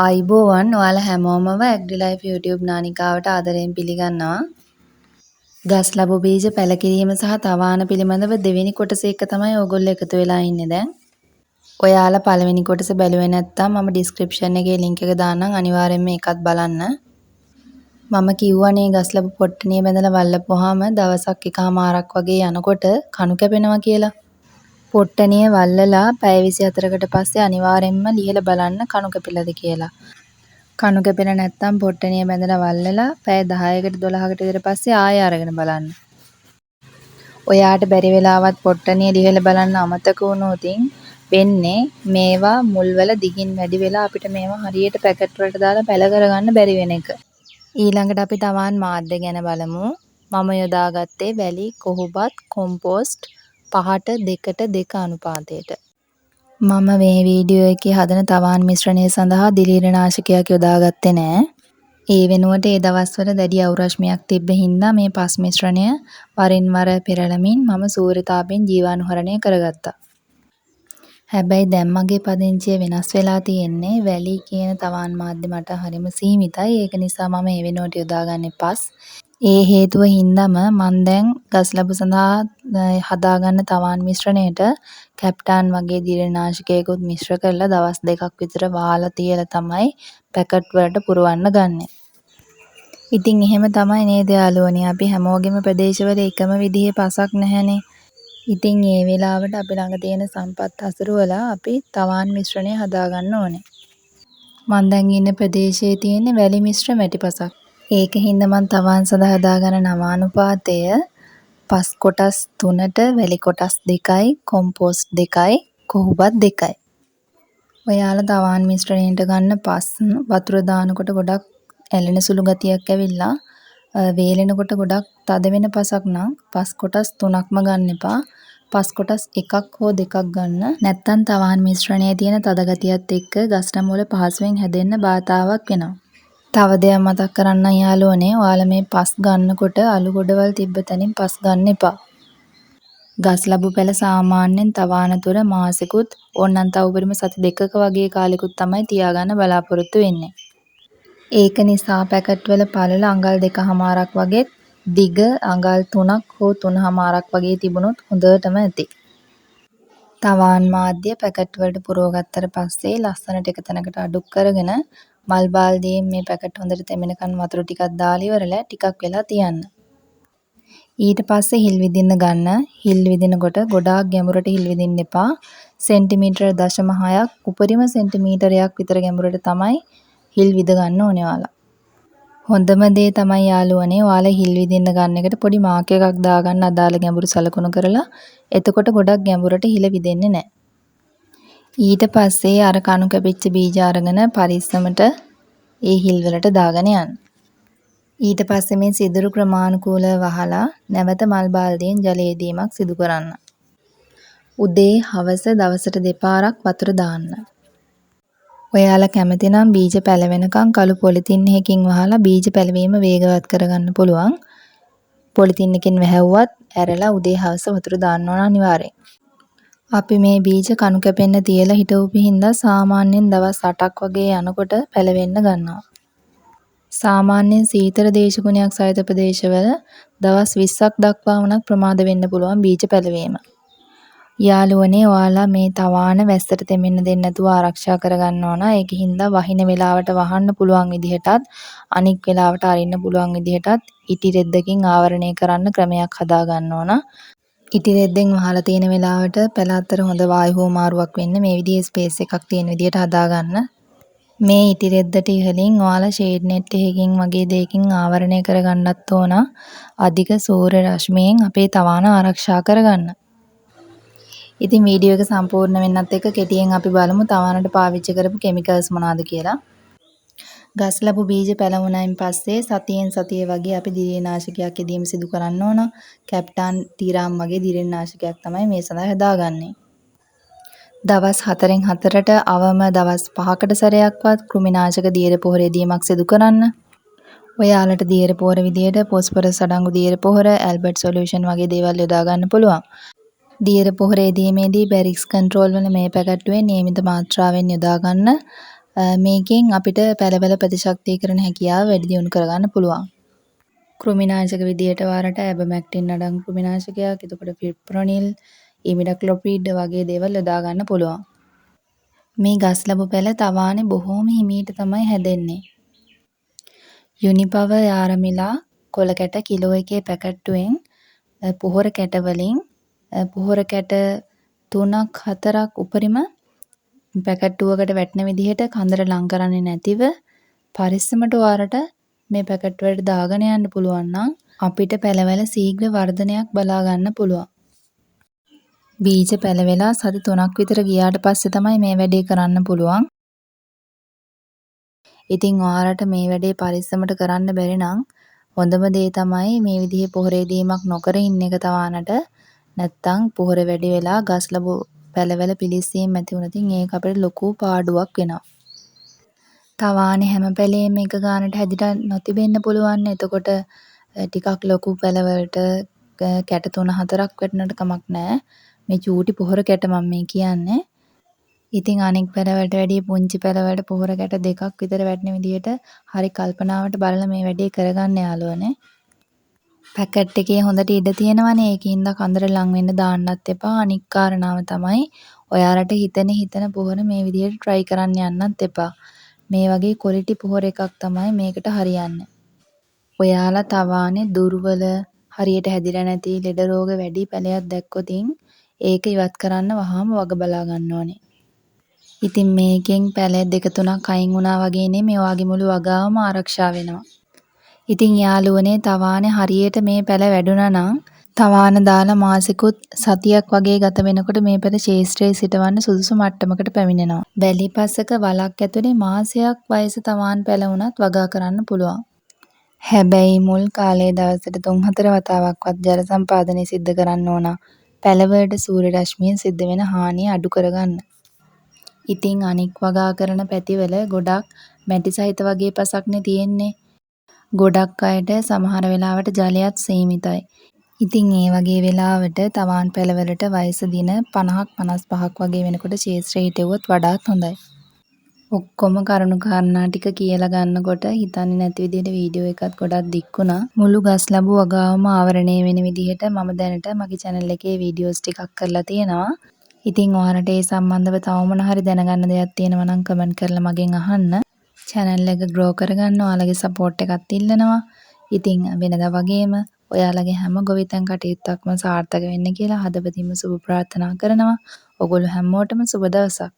ආයිබෝවන් ඔයාලා හැමෝමව ඇග්රිලයිෆ් YouTube නානිකාවට ආදරයෙන් පිළිගන්නවා. ගස් ලැබු බීජ පැළ කිරීම සහ තවාන පිළිබඳව දෙවෙනි කොටස එක තමයි ඕගොල්ලෝ එකතු වෙලා ඉන්නේ දැන්. ඔයාලා පළවෙනි කොටස බැලුවේ නැත්නම් මම ඩිස්ක්‍රිප්ෂන් එකේ link එක දාන්නම් අනිවාර්යෙන්ම ඒකත් බලන්න. මම කිව්වනේ ගස් ලැබු පොට්ටනිය බැඳලා වල්ලපුවාම දවසක් එකමාරක් වගේ යනකොට කණු කැපෙනවා කියලා. පොට්ටනිය වල්ලලා පැය 24කට පස්සේ අනිවාර්යෙන්ම ලියලා බලන්න කණු කැපිලාද කියලා. කණු කැපෙලා නැත්නම් පොට්ටනිය බැඳලා වල්ලලා පැය 10කට 12කට විතර පස්සේ ආයෙ අරගෙන බලන්න. ඔයාට බැරි වෙලාවත් පොට්ටනිය ලියලා බලන්න අමතක වුණොතින් වෙන්නේ මේවා මුල්වල දිගින් වැඩි වෙලා අපිට මේවා හරියට පැකට් වලට දාලා පැල කරගන්න බැරි වෙන එක. ඊළඟට අපි තවාන් මාධ්‍ය ගැන බලමු. මම යොදාගත්තේ වැලි, කොහොබත්, කොම්පෝස්ට් 5ට 2ට 2 අනුපාතයට. මම මේ වීඩියෝ එකේ හදන තවාන් මිශ්‍රණය සඳහා දිලීරනාශකයක් යොදාගත්තේ නෑ. ඒ වෙනුවට ඒ දවස්වල දැඩි අවුරශ්මියක් තිබ්බ හින්දා මේ පස් මිශ්‍රණය වරින් වර පෙරළමින් මම සූර්යතාපයෙන් ජීවාණුහරණය කරගත්තා. හැබැයි දැන් මගේ පදිංචිය වෙනස් වෙලා තියෙන්නේ. වැලි කියන තවාන් මාධ්‍ය මට හරිම සීමිතයි. ඒක නිසා මම ඒ වෙනුවට යොදාගන්නේ පස්. ඒ හේතුව හින්දාම මම දැන් ගස් ලැබු සඳහා හදාගන්න තවාන් මිශ්‍රණයට කැප්ටාන් වගේ දිලීරනාශකයකුත් මිශ්‍ර කරලා දවස් 2ක් විතර වහලා තියලා තමයි පැකට් වලට පුරවන්න ගන්නෙ. ඉතින් එහෙම තමයි නේද යාළුවනේ, අපි හැමෝගෙම ප්‍රදේශවල එකම විදිහේ පසක් නැහැනේ. ඉතින් ඒ වෙලාවට අපි ළඟ තියෙන සම්පත් හසුරුවලා අපි තවාන් මිශ්‍රණය හදාගන්න ඕනේ. මම දැන් ඉන්න ප්‍රදේශයේ තියෙන වැලි මිශ්‍ර මැටි පසක්. ඒකින්ද මම තවාන් සඳහා හදාගන්න නවානුපාතය පස් කොටස් 3ට වැලි කොටස් 2යි කොම්පෝස්ට් 2යි කොහොබත් 2යි. ඔයාලා තවාන් මිශ්‍රණයට ගන්න පස් වතුර දානකොට ගොඩක් ඇලෙන සුළු ගතියක් ඇවිල්ලා වේලෙනකොට ගොඩක් තද වෙන පසක් නම් පස් කොටස් 3ක්ම ගන්න එපා. පස් කොටස් 1ක් හෝ 2ක් ගන්න. නැත්තම් තවාන් මිශ්‍රණයේ තියෙන තද ගතියත් එක්ක ගස්ටම් වල පහසුවෙන් හැදෙන්න බාධාවක් වෙනවා. තව දෙයක් මතක් කරන්න යාළුවනේ, ඔයාලා මේ පස් ගන්නකොට අලු ගොඩවල් තිබ්බ තැනින් පස් ගන්න එපා. ගස් ලැබු පැළ සාමාන්‍යයෙන් තවාන තුර මාසෙකුත් ඕනනම් තව උපරිම සති 2ක වගේ කාලෙකුත් තමයි තියාගන්න බලාපොරොත්තු වෙන්නේ. ඒක නිසා පැකට් වල පළල අඟල් 2කමාරක් වගේ දිග අඟල් 3ක් හෝ 3හමාරක් වගේ තිබුණොත් හොඳටම ඇති. තවාන් මාධ්‍ය පැකට් වලට පුරව ගත්තට පස්සේ ලස්සනට එක තැනකට අඩුක් කරගෙන මල් බාල්දියෙන් මේ පැකට් හොඳට තෙමෙනකන් වතුර ටිකක් දාලා ඉවරලා ටිකක් වෙලා තියන්න. ඊට පස්සේ හිල් විදින්න ගන්න. හිල් විදිනකොට ගොඩාක් ගැඹුරට හිල් විදින්න එපා. සෙන්ටිමීටර 0.6ක් උපරිම සෙන්ටිමීටරයක් විතර ගැඹුරට තමයි හිල් විද ගන්න ඕනේ ඔයාලා. හොඳම දේ තමයි යාළුවනේ, ඔයාලා හිල් විදින්න ගන්න එකට පොඩි මාක් එකක් දාගන්න අදාළ ගැඹුරු සලකුණු කරලා. එතකොට ගොඩක් ගැඹුරට හිල විදෙන්නේ නැහැ. ඊට පස්සේ අර කණු කැපිච්ච බීජ අරගෙන පරිස්සමට ඒ හිල් වලට දාගෙන යන්න. ඊට පස්සේ මේ සිදුරු ක්‍රමානුකූලව වහලා නැවත මල් බාල්දියෙන් ජලය දීමක් සිදු කරන්න. උදේ හවස දවසට දෙපාරක් වතුර දාන්න. ඔයාලා කැමති නම් බීජ පැලවෙනකන් කළු පොලිතින් එකකින් වහලා බීජ පැලවීම වේගවත් කරගන්න පුළුවන්. පොලිතින් එකකින් වැහැව්වත් ඇරලා උදේ හවස වතුර දාන්න ඕන අනිවාර්යෙන්. අපි මේ බීජ කණු කැපෙන්න තියලා හිටවපු හින්දා සාමාන්‍යයෙන් දවස් 8ක් වගේ යනකොට පැලවෙන්න ගන්නවා. සාමාන්‍යයෙන් සීතල දේශගුණයක් සහිත ප්‍රදේශවල දවස් 20ක් දක්වා වුණත් ප්‍රමාද වෙන්න පුළුවන් බීජ පැලවීම. යාළුවනේ, ඔයාලා මේ තවාන වැස්සට තෙමෙන්න දෙන්න නැතුව ආරක්ෂා කරගන්න ඕන. ඒකින්ද වහින වෙලාවට වහන්න පුළුවන් විදිහටත් අනික් වෙලාවට අරින්න පුළුවන් විදිහටත් ඉටි රෙද්දකින් ආවරණය කරන්න ක්‍රමයක් හදා ගන්න ඕන. ඉටි රෙද්දෙන් වහලා තියෙන වෙලාවට පැල අතර හොඳ වායු හුවමාරුවක් වෙන්න මේ විදිහේ ස්පේස් එකක් තියෙන විදිහට හදා ගන්න. මේ ඉටි රෙද්දට ඉහළින් ඔයාලා ෂේඩ් නෙට් එකකින් වගේ දෙයකින් ආවරණය කරගන්නත් ඕන. අධික සූර්ය රශ්මියෙන් අපේ තවාන ආරක්ෂා කරගන්න. ඉතින් වීඩියෝ එක සම්පූර්ණ වෙන්නත් එක්ක කෙටියෙන් අපි බලමු තවානට පාවිච්චි කරපු කිමිකල්ස් මොනවාද කියලා. ගස් ලැබු බීජ පැලවුණයින් පස්සේ සතියෙන් සතිය වගේ අපි දිලීරනාශකයක් යෙදීම සිදු කරන්න ඕන. කැප්ටාන් ටීරාම් වගේ දිලීරනාශකයක් තමයි මේ සඳහා හදාගන්නේ. දවස් 4න් 4ට අවම දවස් 5කට සැරයක්වත් කෘමිනාශක දියර පොහොර යෙදීමක් සිදු කරන්න. ඔයාලට දියර පොහොර විදියට පොස්පරස් අඩංගු දියර පොහොර, ඇල්බර්ට් සොලියුෂන් වගේ දේවල් යොදා ගන්න පුළුවන්. දියර පොහොර යෙදීමේදී බැරික්ස් කන්ට්‍රෝල් වල මේ පැකට්ටුවේ නියමිත මාත්‍රාවෙන් යොදා ගන්න. මේකෙන් අපිට පැලවල ප්‍රතිශක්තිකරණ හැකියාව වැඩි දියුණු කරගන්න පුළුවන්. කෘමිනාශක විදියට වාරට ඇබමැක්ටින් අඩංගු කෘමිනාශකයක්, එතකොට ෆිප්‍රොනිල්, ඉමිඩක්ලොප්‍රීඩ් වගේ දේවල් යොදා ගන්න පුළුවන්. මේ ගස් ලැබු පැල තවානේ බොහෝම හිමීට තමයි හැදෙන්නේ. යුනිපවර් යාරමිලා කොළ කැට කිලෝ එකේ පැකට්ටුවෙන් පොහොර කැට වලින් පොහොර කැට 3ක් 4ක් උපරිම පැකට්ටුවකට වැටෙන විදිහට කඳර ලං කරන්නේ නැතිව පරිස්සමට වාරට මේ පැකට් වලට දාගෙන යන්න පුළුවන් නම් අපිට පැලවල ශීඝ්‍ර වර්ධනයක් බලා ගන්න පුළුවන්. බීජ පැලවෙලා සති 3ක් විතර ගියාට පස්සේ තමයි මේ වැඩේ කරන්න පුළුවන්. ඉතින් ඔයාලට මේ වැඩේ පරිස්සමට කරන්න බැරි නම් හොඳම දේ තමයි මේ විදිහේ පොහොරේ දීමක් නොකර ඉන්න එක තවානට. නැත්තම් පොහොර වැඩි වෙලා ගස් ලැබු පැලවල පිලිස්සීම් ඇති වුණොතින් ඒක අපිට ලොකු පාඩුවක් වෙනවා. තවානේ හැම පැලේම එක ගානට හැදිලා නොතිබෙන්න පුළුවන්. එතකොට ටිකක් ලොකු පැලවලට කැට 3-4ක් වැටෙනට කමක් නැහැ. මේ චූටි පොහොර කැට මම මේ කියන්නේ. ඉතින් අනෙක් පැලවලට වැඩිය පුංචි පැලවලට පොහොර කැට 2ක් විතර වැටෙන විදිහට හරි කල්පනාවට බලලා මේ වැඩේ කරගන්න යාළුවනේ. පැකට් එකේ හොඳට ඉඩ තියෙනවනේ. ඒකින්ද කඳර ලං වෙන්න දාන්නත් එපා. අනික් කාරණාව තමයි ඔයාලට හිතන පොහොර මේ විදිහට try කරන්න යන්නත් එපා. මේ වගේ quality පොහොර එකක් තමයි මේකට හරියන්නේ. ඔයාලා තවානේ දුර්වල හරියට හැදිලා නැති ලෙඩ රෝග වැඩි පැලයක් දැක්කොතින් ඒක ඉවත් කරන්න වහාම වග බලා ගන්න ඕනේ. ඉතින් මේකෙන් පැල 2-3ක් අයින් වුණා වගේ නෙමෙයි ඔයාගේ මුළු වගාවම ආරක්ෂා වෙනවා. ඉතින් යාළුවනේ තවානේ හරියට මේ පැල වැඩුණා නම් තවාන දාලා මාසෙකුත් සතියක් වගේ ගත වෙනකොට මේ පැල ශේෂ්ත්‍රයේ සිටවන්න සුදුසු මට්ටමකට පැමිණෙනවා. බැලිපසක වලක් ඇතුලේ මාසයක් වයස තවාන් පැල වුණත් වගා කරන්න පුළුවන්. හැබැයි මුල් කාලයේ දවසට 3-4 වතාවක්වත් ජල සම්පාදනය සිද්ධ කරන්න ඕන. පැලවලට සූර්ය රශ්මියෙන් සිද්ධ වෙන හානිය අඩු කරගන්න. ඉතින් අනික් වගා කරන පැතිවල ගොඩක් මැටි සහිත වගේ පසක්නේ තියෙන්නේ. ගොඩක් අයට සමහර වෙලාවට ජලයත් සීමිතයි. ඉතින් ඒ වගේ වෙලාවට තවාන් පැලවලට වයස දින 50ක් 55ක් වගේ වෙනකොට ශේෂ්ත්‍රයේ හිටෙව්වොත් වඩාත් හොඳයි. ඔක්කොම කරුණු කාරණා ටික කියලා ගන්නකොට හිතන්නේ නැති විදිහට වීඩියෝ එකත් ගොඩක් දික් වුණා. මුළු ගස් ලැබු වගාවම ආවරණය වෙන විදිහට මම දැනට මගේ channel එකේ වීඩියෝස් ටිකක් කරලා තියෙනවා. ඉතින් ඔයාලට ඒ සම්බන්ධව තව මොන හරි දැනගන්න දෙයක් තියෙනවා නම් කමෙන්ට් කරලා මගෙන් අහන්න. channel එක grow කරගන්න ඔයාලගේ support එකත් ඉල්ලනවා. ඉතින් වෙනදා වගේම ඔයාලගේ හැම ගොවිතැන් කටයුත්තක්ම සාර්ථක වෙන්න කියලා හදවතින්ම සුබ ප්‍රාර්ථනා කරනවා. ඔයගොල්ලෝ හැමෝටම සුබ දවසක්.